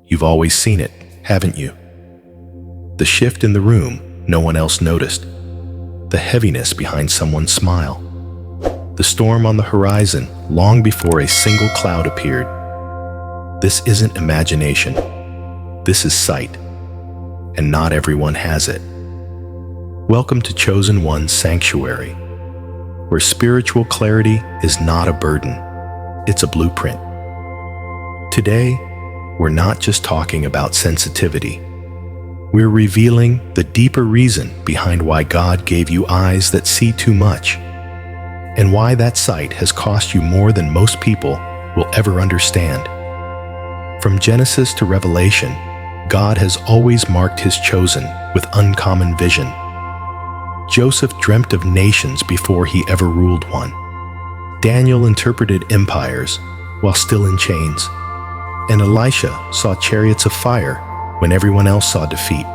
You've always seen it, haven't you? The shift in the room no one else noticed. The heaviness behind someone's smile. The storm on the horizon long before a single cloud appeared. This isn't imagination. This is sight. And not everyone has it. Welcome to Chosen One's Sanctuary, where spiritual clarity is not a burden. It's a blueprint. Today, we're not just talking about sensitivity. We're revealing the deeper reason behind why God gave you eyes that see too much, and why that sight has cost you more than most people will ever understand. From Genesis to Revelation, God has always marked his chosen with uncommon vision. Joseph dreamt of nations before he ever ruled one. Daniel interpreted empires while still in chains. And Elisha saw chariots of fire when everyone else saw defeat.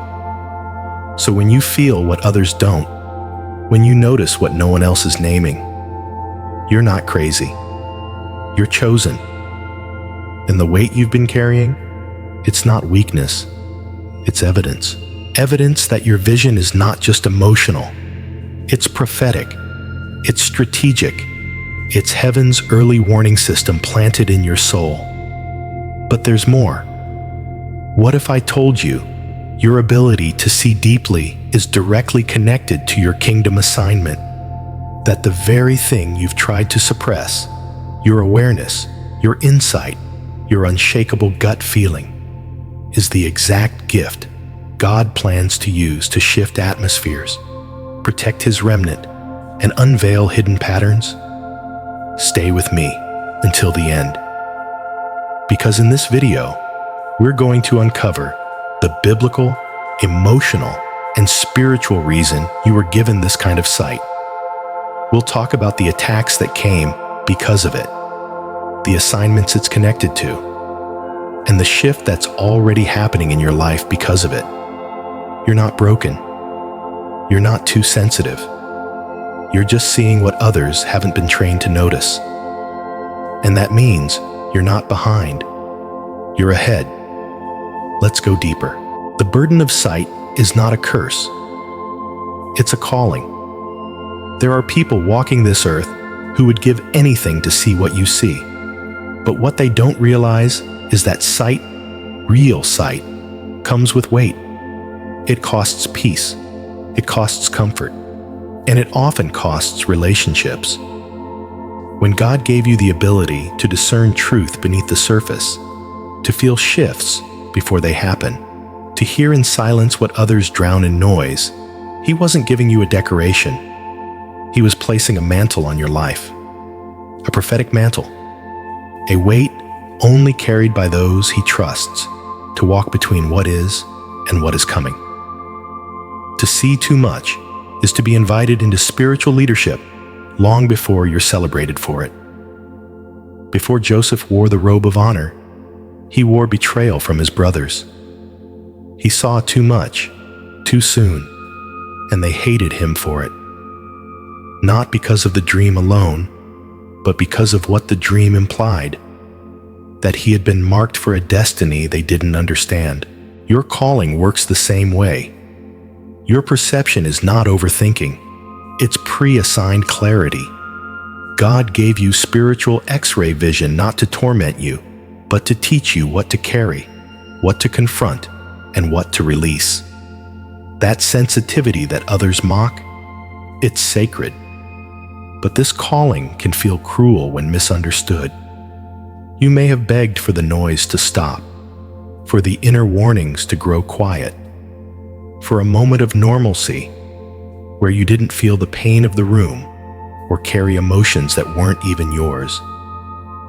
So when you feel what others don't, when you notice what no one else is naming, you're not crazy. You're chosen. And the weight you've been carrying, it's not weakness. It's evidence. Evidence that your vision is not just emotional. It's prophetic. It's strategic. It's heaven's early warning system planted in your soul. But there's more. What if I told you your ability to see deeply is directly connected to your kingdom assignment? That the very thing you've tried to suppress, your awareness, your insight, your unshakable gut feeling, is the exact gift God plans to use to shift atmospheres, protect his remnant, and unveil hidden patterns? Stay with me until the end. Because in this video, we're going to uncover the biblical, emotional, and spiritual reason you were given this kind of sight. We'll talk about the attacks that came because of it, the assignments it's connected to, and the shift that's already happening in your life because of it. You're not broken. You're not too sensitive. You're just seeing what others haven't been trained to notice. And that means you're not behind. You're ahead. Let's go deeper. The burden of sight is not a curse. It's a calling. There are people walking this earth who would give anything to see what you see. But what they don't realize is that sight, real sight, comes with weight. It costs peace. It costs comfort. And it often costs relationships. When God gave you the ability to discern truth beneath the surface, to feel shifts before they happen, to hear in silence what others drown in noise, he wasn't giving you a decoration. He was placing a mantle on your life, a prophetic mantle, a weight only carried by those he trusts to walk between what is and what is coming. To see too much is to be invited into spiritual leadership long before you're celebrated for it. Before Joseph wore the robe of honor, he wore betrayal from his brothers. He saw too much, too soon, and they hated him for it. Not because of the dream alone, but because of what the dream implied, that he had been marked for a destiny they didn't understand. Your calling works the same way. Your perception is not overthinking. It's pre-assigned clarity. God gave you spiritual X-ray vision not to torment you, but to teach you what to carry, what to confront, and what to release. That sensitivity that others mock, it's sacred. But this calling can feel cruel when misunderstood. You may have begged for the noise to stop, for the inner warnings to grow quiet, for a moment of normalcy where you didn't feel the pain of the room or carry emotions that weren't even yours.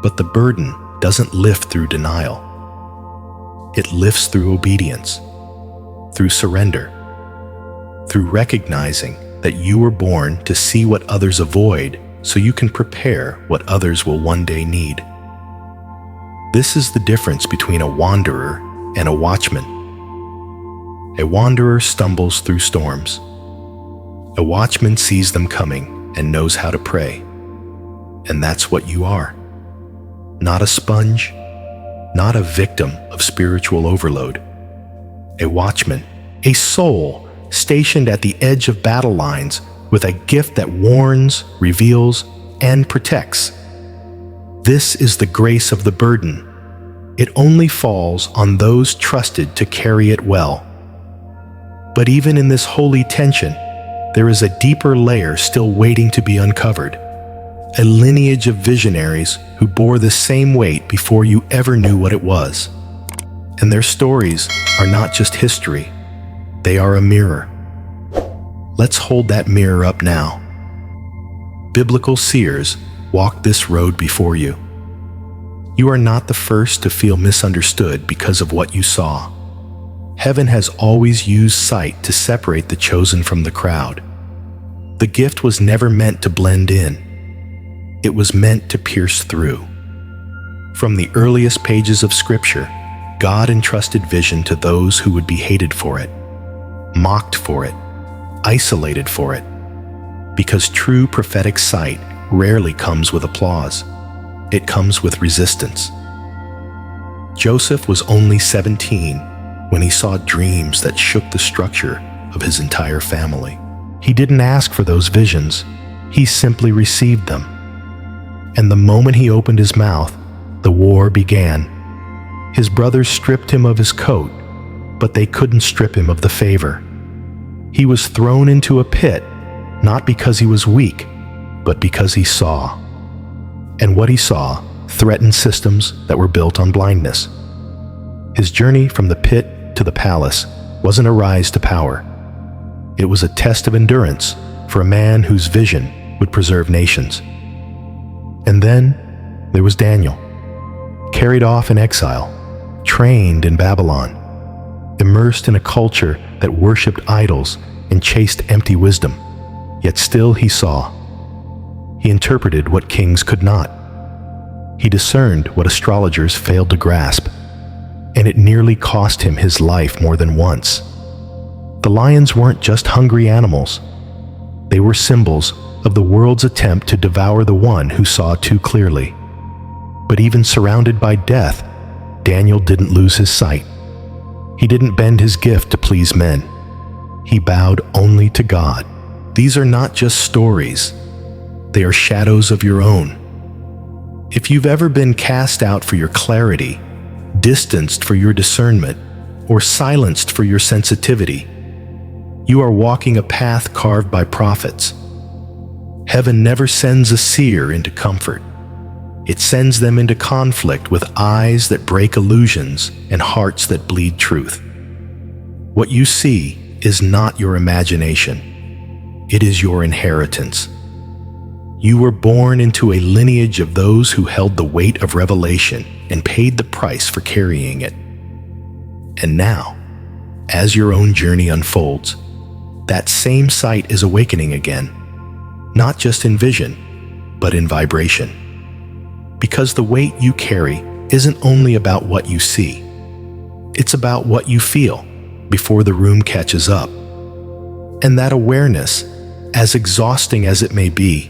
But the burden doesn't lift through denial. It lifts through obedience, through surrender, through recognizing that you were born to see what others avoid so you can prepare what others will one day need. This is the difference between a wanderer and a watchman. A wanderer stumbles through storms. A watchman sees them coming and knows how to pray. And that's what you are. Not a sponge, not a victim of spiritual overload. A watchman, a soul stationed at the edge of battle lines with a gift that warns, reveals, and protects. This is the grace of the burden. It only falls on those trusted to carry it well. But even in this holy tension, there is a deeper layer still waiting to be uncovered. A lineage of visionaries who bore the same weight before you ever knew what it was. And their stories are not just history, they are a mirror. Let's hold that mirror up now. Biblical seers walk this road before you. You are not the first to feel misunderstood because of what you saw. Heaven has always used sight to separate the chosen from the crowd. The gift was never meant to blend in. It was meant to pierce through. From the earliest pages of Scripture, God entrusted vision to those who would be hated for it, mocked for it, isolated for it, because true prophetic sight rarely comes with applause. It comes with resistance. Joseph was only 17 when he saw dreams that shook the structure of his entire family. He didn't ask for those visions, he simply received them. And the moment he opened his mouth, the war began. His brothers stripped him of his coat, but they couldn't strip him of the favor. He was thrown into a pit, not because he was weak, but because he saw. And what he saw threatened systems that were built on blindness. His journey from the pit to the palace wasn't a rise to power. It was a test of endurance for a man whose vision would preserve nations. And then there was Daniel, carried off in exile, trained in Babylon, immersed in a culture that worshipped idols and chased empty wisdom, yet still he saw. He interpreted what kings could not. He discerned what astrologers failed to grasp, and it nearly cost him his life more than once. The lions weren't just hungry animals. They were symbols of the world's attempt to devour the one who saw too clearly. But even surrounded by death, Daniel didn't lose his sight. He didn't bend his gift to please men. He bowed only to God. These are not just stories. They are shadows of your own. If you've ever been cast out for your clarity, distanced for your discernment, or silenced for your sensitivity, you are walking a path carved by prophets. Heaven never sends a seer into comfort. It sends them into conflict with eyes that break illusions and hearts that bleed truth. What you see is not your imagination. It is your inheritance. You were born into a lineage of those who held the weight of revelation and paid the price for carrying it. And now, as your own journey unfolds, that same sight is awakening again, not just in vision, but in vibration. Because the weight you carry isn't only about what you see, it's about what you feel before the room catches up. And that awareness, as exhausting as it may be,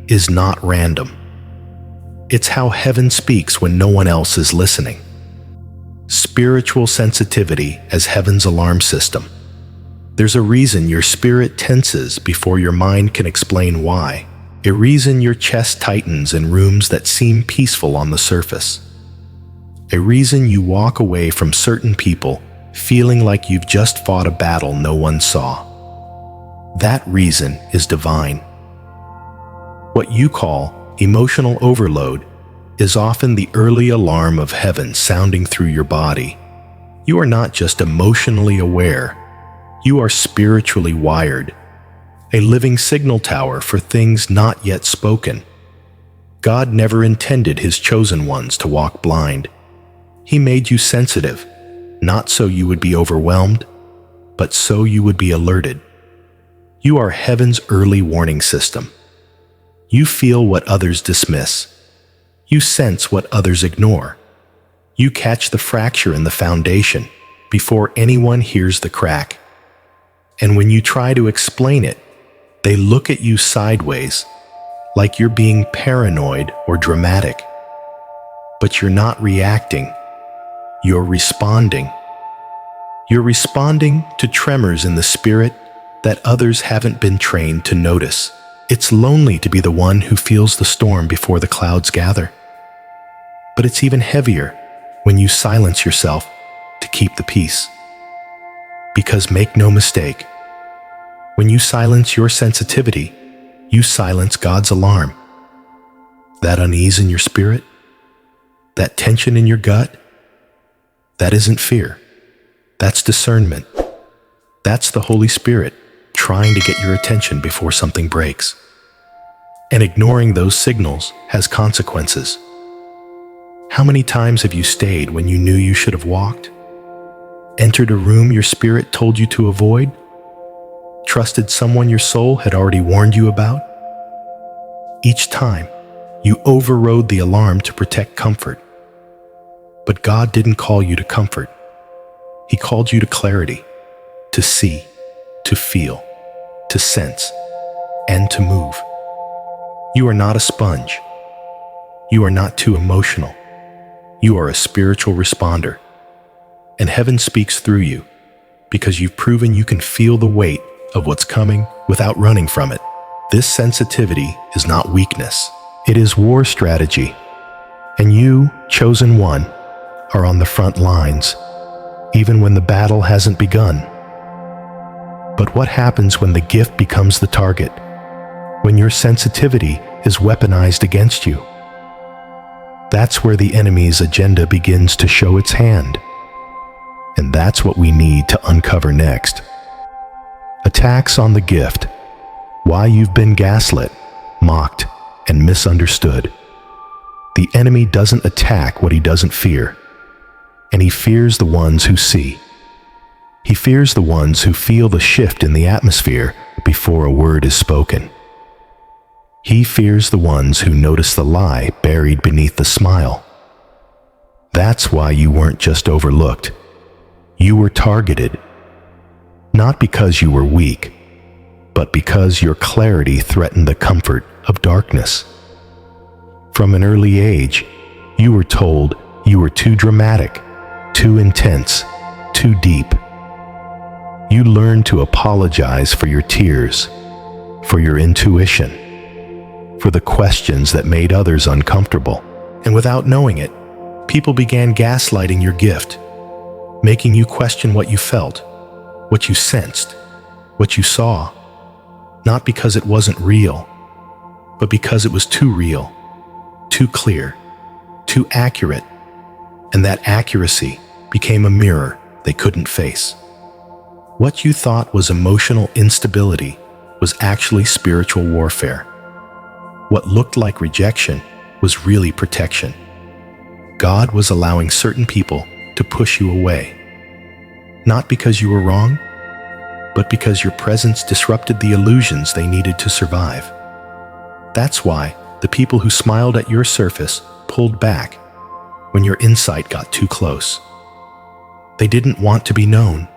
is not random. It's how heaven speaks when no one else is listening. Spiritual sensitivity as heaven's alarm system. There's a reason your spirit tenses before your mind can explain why. A reason your chest tightens in rooms that seem peaceful on the surface. A reason you walk away from certain people feeling like you've just fought a battle no one saw. That reason is divine. What you call emotional overload is often the early alarm of heaven sounding through your body. You are not just emotionally aware, you are spiritually wired, a living signal tower for things not yet spoken. God never intended His chosen ones to walk blind. He made you sensitive, not so you would be overwhelmed, but so you would be alerted. You are heaven's early warning system. You feel what others dismiss. You sense what others ignore. You catch the fracture in the foundation before anyone hears the crack. And when you try to explain it, they look at you sideways, like you're being paranoid or dramatic. But you're not reacting, You're responding. You're responding to tremors in the spirit that others haven't been trained to notice. It's lonely to be the one who feels the storm before the clouds gather. But it's even heavier when you silence yourself to keep the peace. Because make no mistake, when you silence your sensitivity, you silence God's alarm. That unease in your spirit, that tension in your gut, that isn't fear. That's discernment. That's the Holy Spirit trying to get your attention before something breaks. And ignoring those signals has consequences. How many times have you stayed when you knew you should have walked? Entered a room your spirit told you to avoid? Trusted someone your soul had already warned you about? Each time, you overrode the alarm to protect comfort. But God didn't call you to comfort. He called you to clarity, to see, to feel, to sense, and to move. You are not a sponge. You are not too emotional. You are a spiritual responder. And heaven speaks through you because you've proven you can feel the weight of what's coming without running from it. This sensitivity is not weakness. It is war strategy. And you, chosen one, are on the front lines, even when the battle hasn't begun. But what happens when the gift becomes the target? When your sensitivity is weaponized against you? That's where the enemy's agenda begins to show its hand. And that's what we need to uncover next. Attacks on the gift. Why you've been gaslit, mocked, and misunderstood. The enemy doesn't attack what he doesn't fear. And he fears the ones who see. He fears the ones who feel the shift in the atmosphere before a word is spoken. He fears the ones who notice the lie buried beneath the smile. That's why you weren't just overlooked. You were targeted. Not because you were weak, but because your clarity threatened the comfort of darkness. From an early age, you were told you were too dramatic, too intense, too deep. You learned to apologize for your tears, for your intuition, for the questions that made others uncomfortable. And without knowing it, people began gaslighting your gift, making you question what you felt, what you sensed, what you saw, not because it wasn't real, but because it was too real, too clear, too accurate, and that accuracy became a mirror they couldn't face. What you thought was emotional instability was actually spiritual warfare. What looked like rejection was really protection. God was allowing certain people to push you away, not because you were wrong, but because your presence disrupted the illusions they needed to survive. That's why the people who smiled at your surface pulled back when your insight got too close. They didn't want to be known,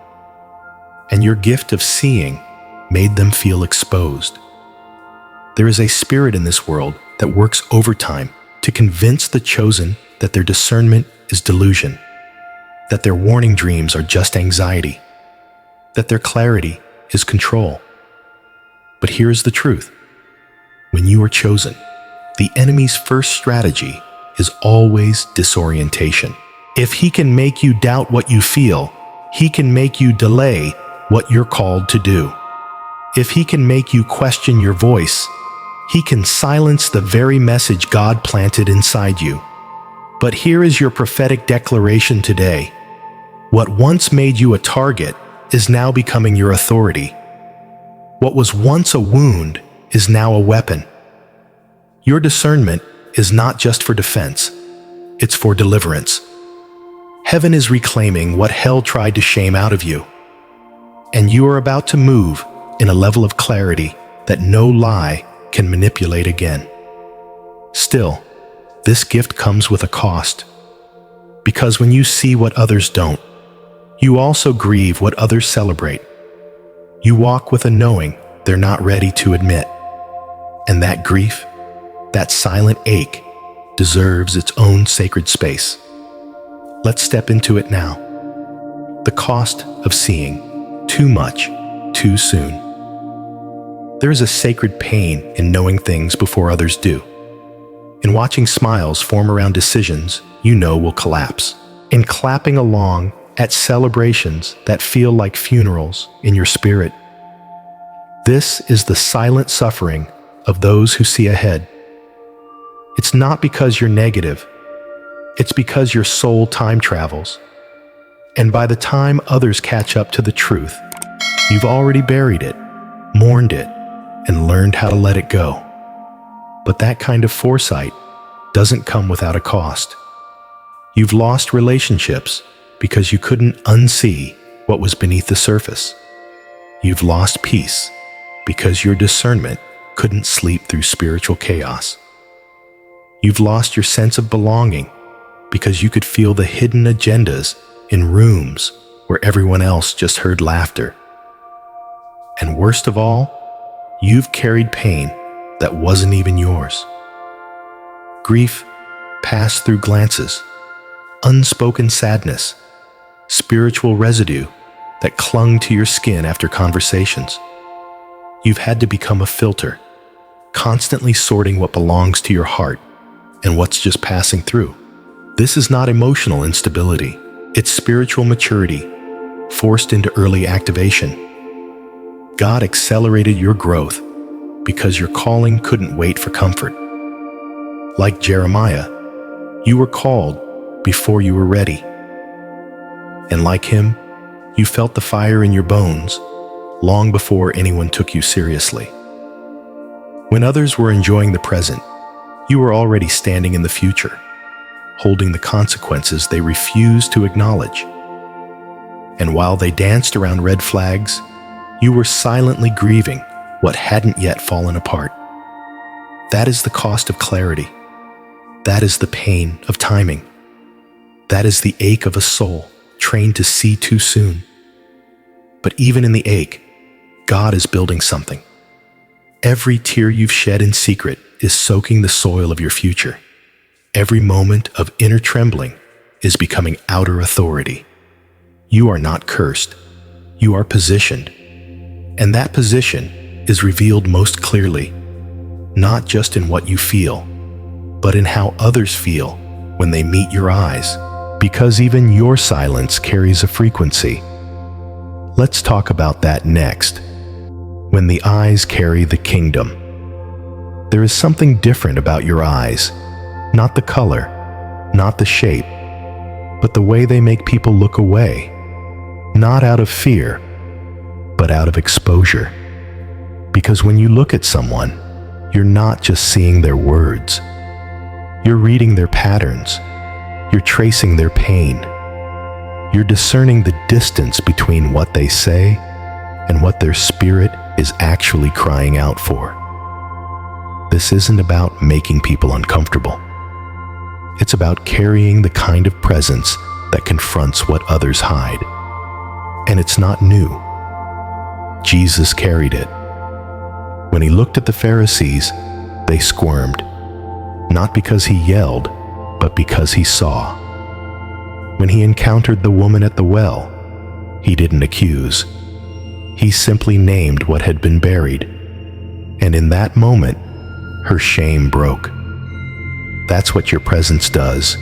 and your gift of seeing made them feel exposed. There is a spirit in this world that works overtime to convince the chosen that their discernment is delusion, that their warning dreams are just anxiety, that their clarity is control. But here's the truth. When you are chosen, the enemy's first strategy is always disorientation. If he can make you doubt what you feel, he can make you delay what you're called to do. If he can make you question your voice, he can silence the very message God planted inside you. But here is your prophetic declaration today. What once made you a target is now becoming your authority. What was once a wound is now a weapon. Your discernment is not just for defense, it's for deliverance. Heaven is reclaiming what hell tried to shame out of you. And you are about to move in a level of clarity that no lie can manipulate again. Still, this gift comes with a cost. Because when you see what others don't, you also grieve what others celebrate. You walk with a knowing they're not ready to admit. And that grief, that silent ache, deserves its own sacred space. Let's step into it now. The cost of seeing too much, too soon. There is a sacred pain in knowing things before others do. In watching smiles form around decisions you know will collapse. In clapping along at celebrations that feel like funerals in your spirit. This is the silent suffering of those who see ahead. It's not because you're negative. It's because your soul time travels. And by the time others catch up to the truth, you've already buried it, mourned it, and learned how to let it go. But that kind of foresight doesn't come without a cost. You've lost relationships because you couldn't unsee what was beneath the surface. You've lost peace because your discernment couldn't sleep through spiritual chaos. You've lost your sense of belonging because you could feel the hidden agendas in rooms where everyone else just heard laughter. And worst of all, you've carried pain that wasn't even yours. Grief passed through glances, unspoken sadness, spiritual residue that clung to your skin after conversations. You've had to become a filter, constantly sorting what belongs to your heart and what's just passing through. This is not emotional instability. It's spiritual maturity, forced into early activation. God accelerated your growth because your calling couldn't wait for comfort. Like Jeremiah, you were called before you were ready. And like him, you felt the fire in your bones long before anyone took you seriously. When others were enjoying the present, you were already standing in the future, holding the consequences they refused to acknowledge. And while they danced around red flags, you were silently grieving what hadn't yet fallen apart. That is the cost of clarity. That is the pain of timing. That is the ache of a soul trained to see too soon. But even in the ache, God is building something. Every tear you've shed in secret is soaking the soil of your future. Every moment of inner trembling is becoming outer authority. You are not cursed. You are positioned. And that position is revealed most clearly, not just in what you feel, but in how others feel when they meet your eyes, because even your silence carries a frequency. Let's talk about that next. When the eyes carry the kingdom. There is something different about your eyes, not the color, not the shape, but the way they make people look away, not out of fear, but out of exposure. Because when you look at someone, you're not just seeing their words. You're reading their patterns. You're tracing their pain. You're discerning the distance between what they say and what their spirit is actually crying out for. This isn't about making people uncomfortable. It's about carrying the kind of presence that confronts what others hide. And it's not new. Jesus carried it. When he looked at the Pharisees, they squirmed, not because he yelled, but because he saw. When he encountered the woman at the well, he didn't accuse. He simply named what had been buried. And in that moment, her shame broke. That's what your presence does,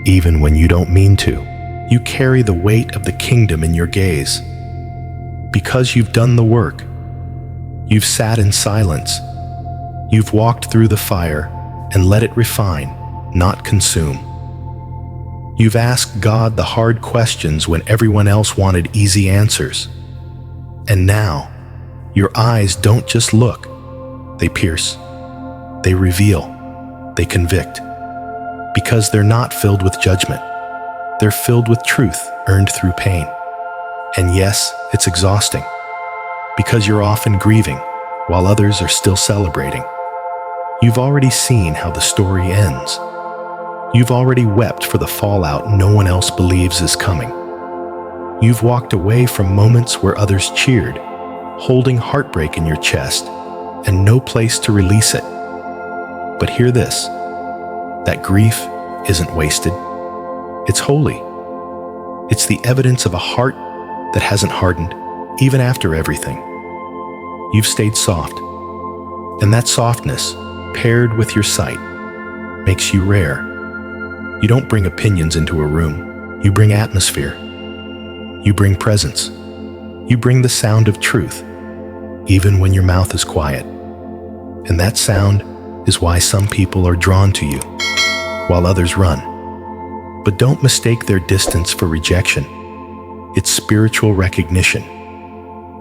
even when you don't mean to. You carry the weight of the kingdom in your gaze. Because you've done the work. You've sat in silence. You've walked through the fire and let it refine, not consume. You've asked God the hard questions when everyone else wanted easy answers. And now, your eyes don't just look, they pierce, they reveal, they convict. Because they're not filled with judgment. They're filled with truth earned through pain. And yes, it's exhausting. Because you're often grieving while others are still celebrating. You've already seen how the story ends. You've already wept for the fallout no one else believes is coming. You've walked away from moments where others cheered, holding heartbreak in your chest and no place to release it. But hear this, that grief isn't wasted. It's holy. It's the evidence of a heart that hasn't hardened, even after everything. You've stayed soft, and that softness, paired with your sight, makes you rare. You don't bring opinions into a room. You bring atmosphere. You bring presence. You bring the sound of truth, even when your mouth is quiet. And that sound is why some people are drawn to you, while others run. But don't mistake their distance for rejection. It's spiritual recognition.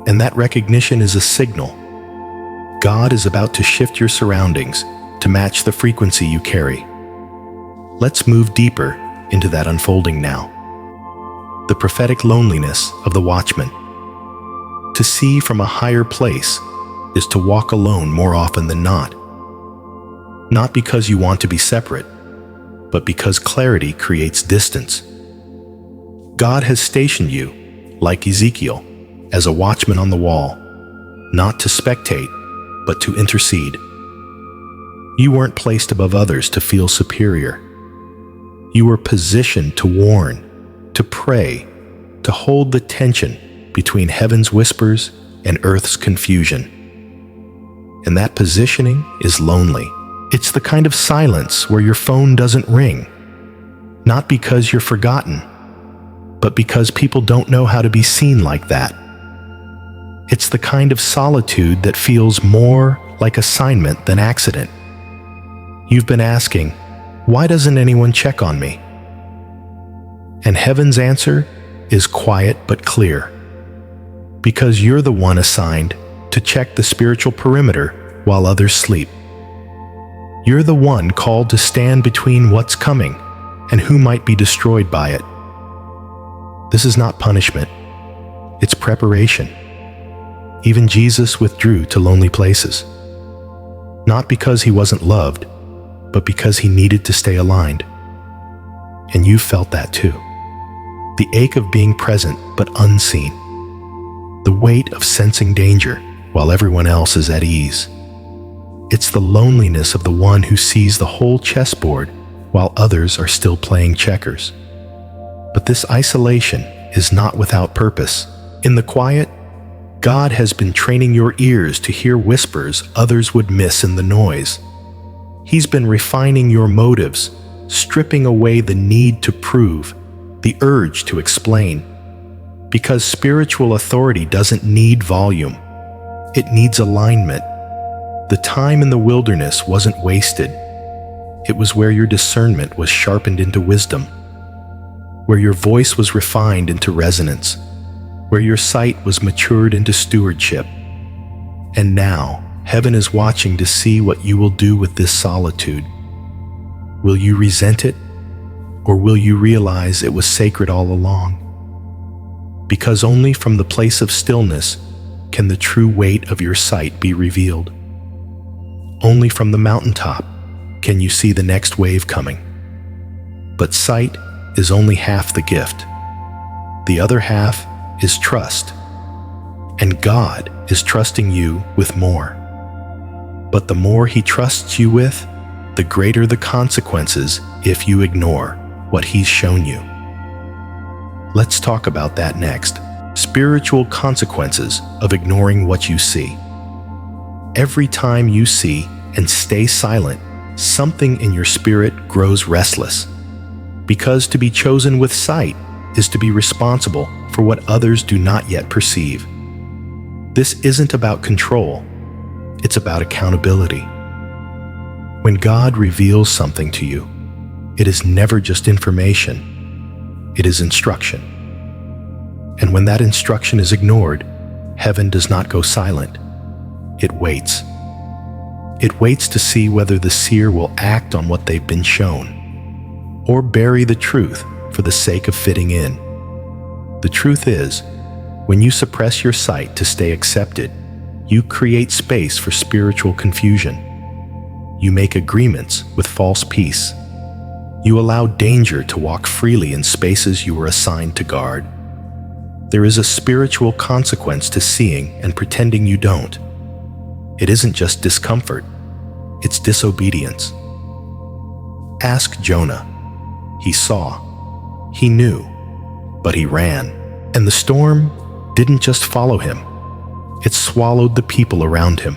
And that recognition is a signal. God is about to shift your surroundings to match the frequency you carry. Let's move deeper into that unfolding now. The prophetic loneliness of the watchman. To see from a higher place is to walk alone more often than not. Not because you want to be separate, but because clarity creates distance. God has stationed you, like Ezekiel, as a watchman on the wall, not to spectate, but to intercede. You weren't placed above others to feel superior. You were positioned to warn, to pray, to hold the tension between heaven's whispers and earth's confusion. And that positioning is lonely. It's the kind of silence where your phone doesn't ring, not because you're forgotten, but because people don't know how to be seen like that. It's the kind of solitude that feels more like assignment than accident. You've been asking, why doesn't anyone check on me? And heaven's answer is quiet but clear. Because you're the one assigned to check the spiritual perimeter while others sleep. You're the one called to stand between what's coming and who might be destroyed by it. This is not punishment. It's preparation. Even Jesus withdrew to lonely places. Not because he wasn't loved, but because he needed to stay aligned. And you felt that too. The ache of being present but unseen. The weight of sensing danger while everyone else is at ease. It's the loneliness of the one who sees the whole chessboard while others are still playing checkers. But this isolation is not without purpose. In the quiet, God has been training your ears to hear whispers others would miss in the noise. He's been refining your motives, stripping away the need to prove, the urge to explain. Because spiritual authority doesn't need volume. It needs alignment. The time in the wilderness wasn't wasted. It was where your discernment was sharpened into wisdom, where your voice was refined into resonance, where your sight was matured into stewardship. And now, heaven is watching to see what you will do with this solitude. Will you resent it, or will you realize it was sacred all along? Because only from the place of stillness can the true weight of your sight be revealed. Only from the mountaintop can you see the next wave coming. But sight is only half the gift. The other half is trust. And God is trusting you with more. But the more He trusts you with, the greater the consequences if you ignore what He's shown you. Let's talk about that next. Spiritual consequences of ignoring what you see. Every time you see and stay silent, something in your spirit grows restless. Because to be chosen with sight is to be responsible for what others do not yet perceive. This isn't about control, it's about accountability. When God reveals something to you, it is never just information, it is instruction. And when that instruction is ignored, heaven does not go silent. It waits. It waits to see whether the seer will act on what they've been shown, or bury the truth for the sake of fitting in. The truth is, when you suppress your sight to stay accepted, you create space for spiritual confusion. You make agreements with false peace. You allow danger to walk freely in spaces you were assigned to guard. There is a spiritual consequence to seeing and pretending you don't. It isn't just discomfort, it's disobedience. Ask Jonah. He saw, He knew, but he ran. And the storm didn't just follow him. It swallowed the people around him.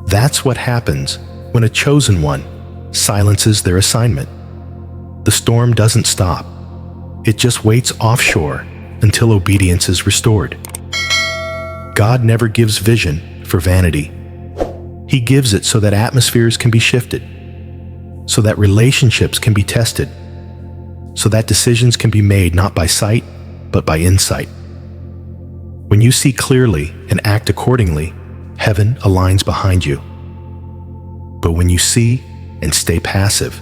That's what happens when a chosen one silences their assignment. The storm doesn't stop. It just waits offshore until obedience is restored. God never gives vision for vanity. He gives it so that atmospheres can be shifted, so that relationships can be tested, so that decisions can be made not by sight, but by insight. When you see clearly and act accordingly, heaven aligns behind you. But when you see and stay passive,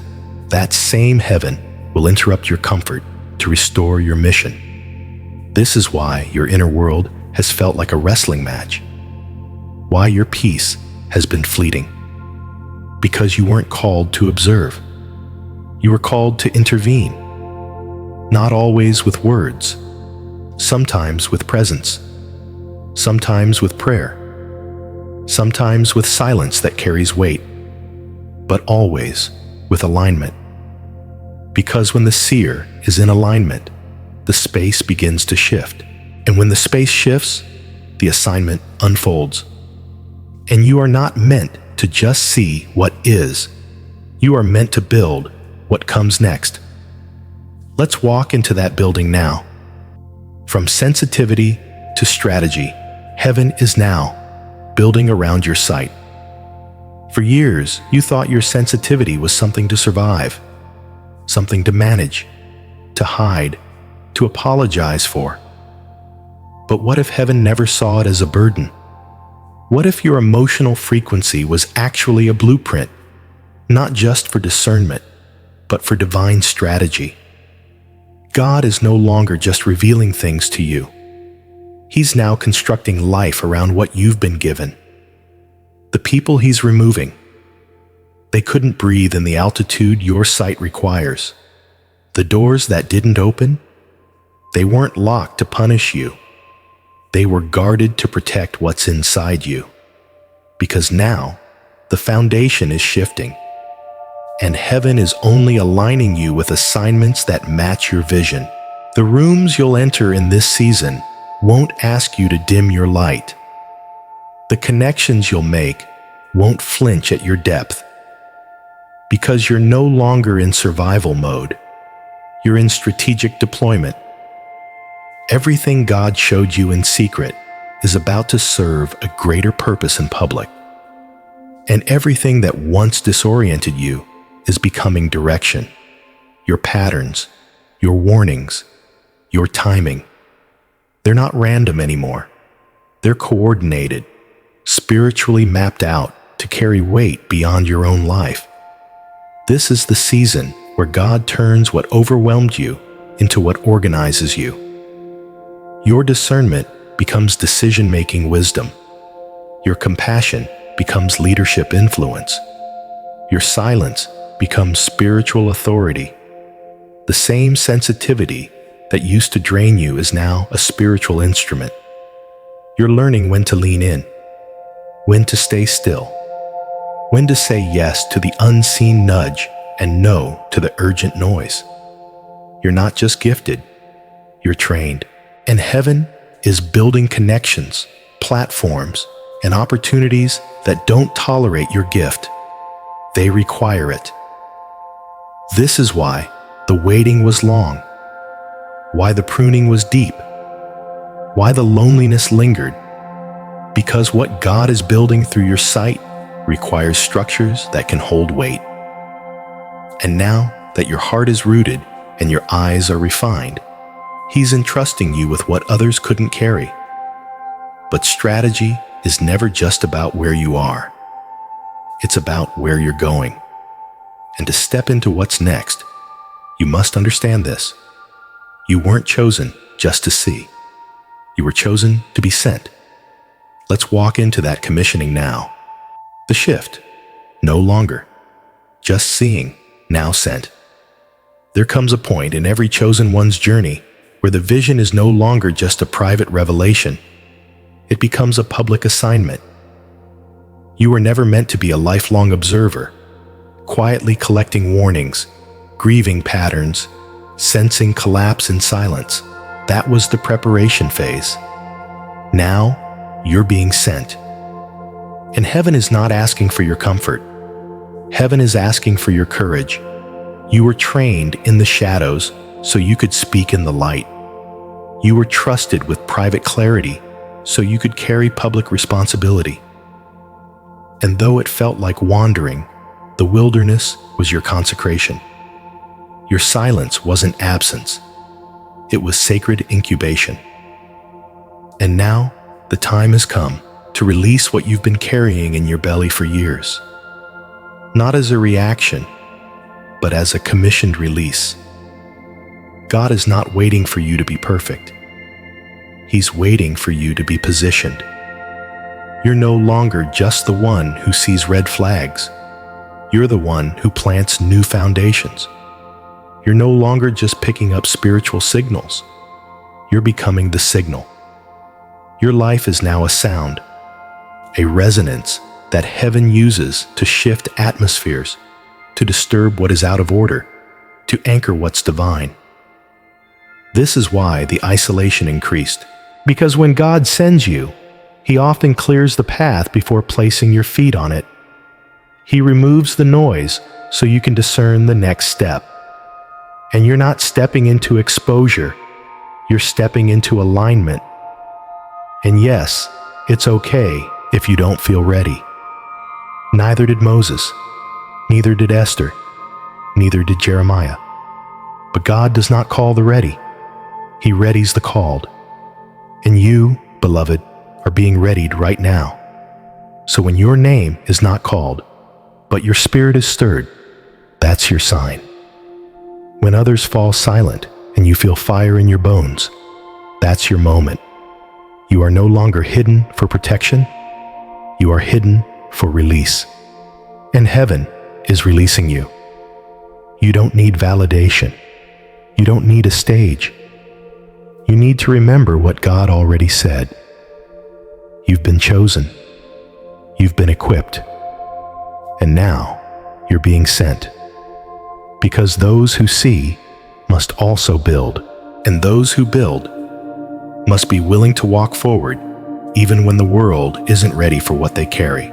that same heaven will interrupt your comfort to restore your mission. This is why your inner world has felt like a wrestling match, why your peace has been fleeting. Because you weren't called to observe. You were called to intervene, not always with words, sometimes with presence, sometimes with prayer, sometimes with silence that carries weight, but always with alignment. Because when the seer is in alignment, the space begins to shift. And when the space shifts, the assignment unfolds. And you are not meant to just see what is. You are meant to build what comes next. Let's walk into that building now. From sensitivity to strategy, heaven is now building around your sight. For years, you thought your sensitivity was something to survive, something to manage, to hide, to apologize for. But what if heaven never saw it as a burden? What if your emotional frequency was actually a blueprint, not just for discernment, but for divine strategy? God is no longer just revealing things to you. He's now constructing life around what you've been given. The people he's removing, they couldn't breathe in the altitude your sight requires. The doors that didn't open, they weren't locked to punish you. They were guarded to protect what's inside you. Because now, the foundation is shifting, and heaven is only aligning you with assignments that match your vision. The rooms you'll enter in this season won't ask you to dim your light. The connections you'll make won't flinch at your depth. Because you're no longer in survival mode. You're in strategic deployment. Everything God showed you in secret is about to serve a greater purpose in public. And everything that once disoriented you is becoming direction. Your patterns, your warnings, your timing. They're not random anymore. They're coordinated, spiritually mapped out to carry weight beyond your own life. This is the season where God turns what overwhelmed you into what organizes you. Your discernment becomes decision-making wisdom. Your compassion becomes leadership influence. Your silence becomes spiritual authority. The same sensitivity that used to drain you is now a spiritual instrument. You're learning when to lean in, when to stay still, when to say yes to the unseen nudge and no to the urgent noise. You're not just gifted, you're trained. And heaven is building connections, platforms, and opportunities that don't tolerate your gift. They require it. This is why the waiting was long, why the pruning was deep, why the loneliness lingered. Because what God is building through your sight requires structures that can hold weight. And now that your heart is rooted and your eyes are refined, He's entrusting you with what others couldn't carry. But strategy is never just about where you are. It's about where you're going. And to step into what's next, you must understand this. You weren't chosen just to see. You were chosen to be sent. Let's walk into that commissioning now. The shift, no longer just seeing, now sent. There comes a point in every chosen one's journey where the vision is no longer just a private revelation. It becomes a public assignment. You were never meant to be a lifelong observer, quietly collecting warnings, grieving patterns, sensing collapse in silence. That was the preparation phase. Now, you're being sent. And heaven is not asking for your comfort. Heaven is asking for your courage. You were trained in the shadows so you could speak in the light. You were trusted with private clarity so you could carry public responsibility. And though it felt like wandering, the wilderness was your consecration. Your silence wasn't absence. It was sacred incubation. And now, the time has come to release what you've been carrying in your belly for years. Not as a reaction, but as a commissioned release. God is not waiting for you to be perfect. He's waiting for you to be positioned. You're no longer just the one who sees red flags. You're the one who plants new foundations. You're no longer just picking up spiritual signals. You're becoming the signal. Your life is now a sound, a resonance that heaven uses to shift atmospheres, to disturb what is out of order, to anchor what's divine. This is why the isolation increased. Because when God sends you, He often clears the path before placing your feet on it. He removes the noise so you can discern the next step. And you're not stepping into exposure, you're stepping into alignment. And yes, it's okay if you don't feel ready. Neither did Moses, neither did Esther, neither did Jeremiah. But God does not call the ready. He readies the called. And you, beloved, are being readied right now. So when your name is not called, but your spirit is stirred, that's your sign. When others fall silent and you feel fire in your bones, that's your moment. You are no longer hidden for protection. You are hidden for release. And heaven is releasing you. You don't need validation. You don't need a stage. You need to remember what God already said. You've been chosen. You've been equipped. And now you're being sent. Because those who see must also build, and those who build must be willing to walk forward even when the world isn't ready for what they carry.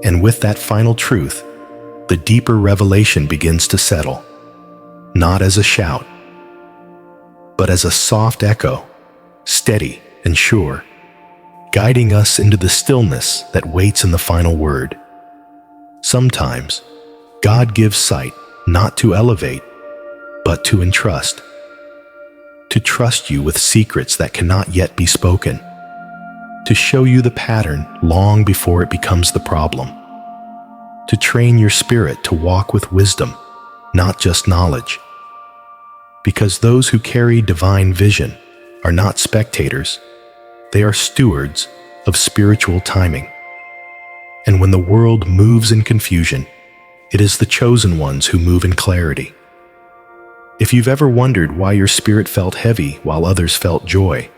And with that final truth, the deeper revelation begins to settle, not as a shout, but as a soft echo, steady and sure, guiding us into the stillness that waits in the final word. Sometimes, God gives sight not to elevate, but to entrust. To trust you with secrets that cannot yet be spoken. To show you the pattern long before it becomes the problem. To train your spirit to walk with wisdom, not just knowledge. Because those who carry divine vision are not spectators, they are stewards of spiritual timing. And when the world moves in confusion, it is the chosen ones who move in clarity. If you've ever wondered why your spirit felt heavy while others felt joy,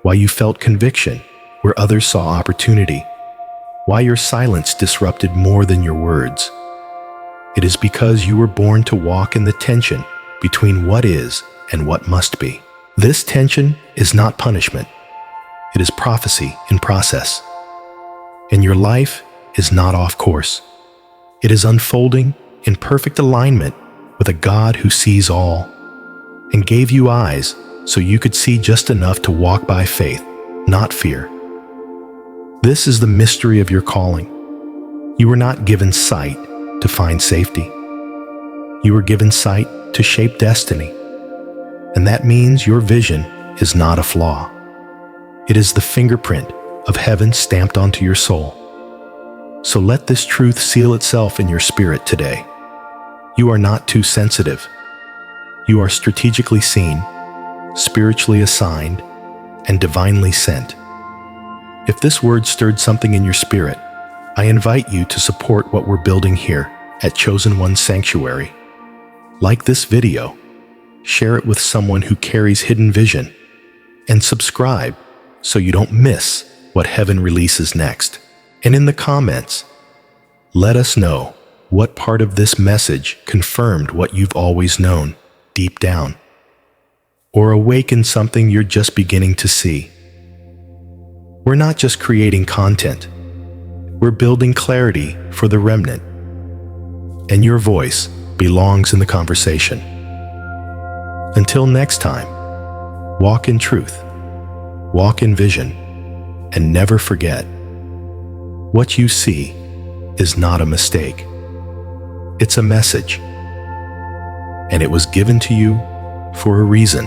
why you felt conviction where others saw opportunity, why your silence disrupted more than your words, it is because you were born to walk in the tension between what is and what must be. This tension is not punishment. It is prophecy in process. And your life is not off course. It is unfolding in perfect alignment with a God who sees all and gave you eyes so you could see just enough to walk by faith, not fear. This is the mystery of your calling. You were not given sight to find safety. You were given sight to shape destiny. And that means your vision is not a flaw. It is the fingerprint of heaven stamped onto your soul. So let this truth seal itself in your spirit today. You are not too sensitive. You are strategically seen, spiritually assigned, and divinely sent. If this word stirred something in your spirit, I invite you to support what we're building here at Chosen One Sanctuary. Like this video, share it with someone who carries hidden vision, and subscribe so you don't miss what heaven releases next. And in the comments, let us know what part of this message confirmed what you've always known. deep down, or awaken something you're just beginning to see. We're not just creating content, we're building clarity for the remnant, and your voice belongs in the conversation. Until next time, walk in truth, walk in vision, and never forget, what you see is not a mistake. It's a message, and it was given to you for a reason.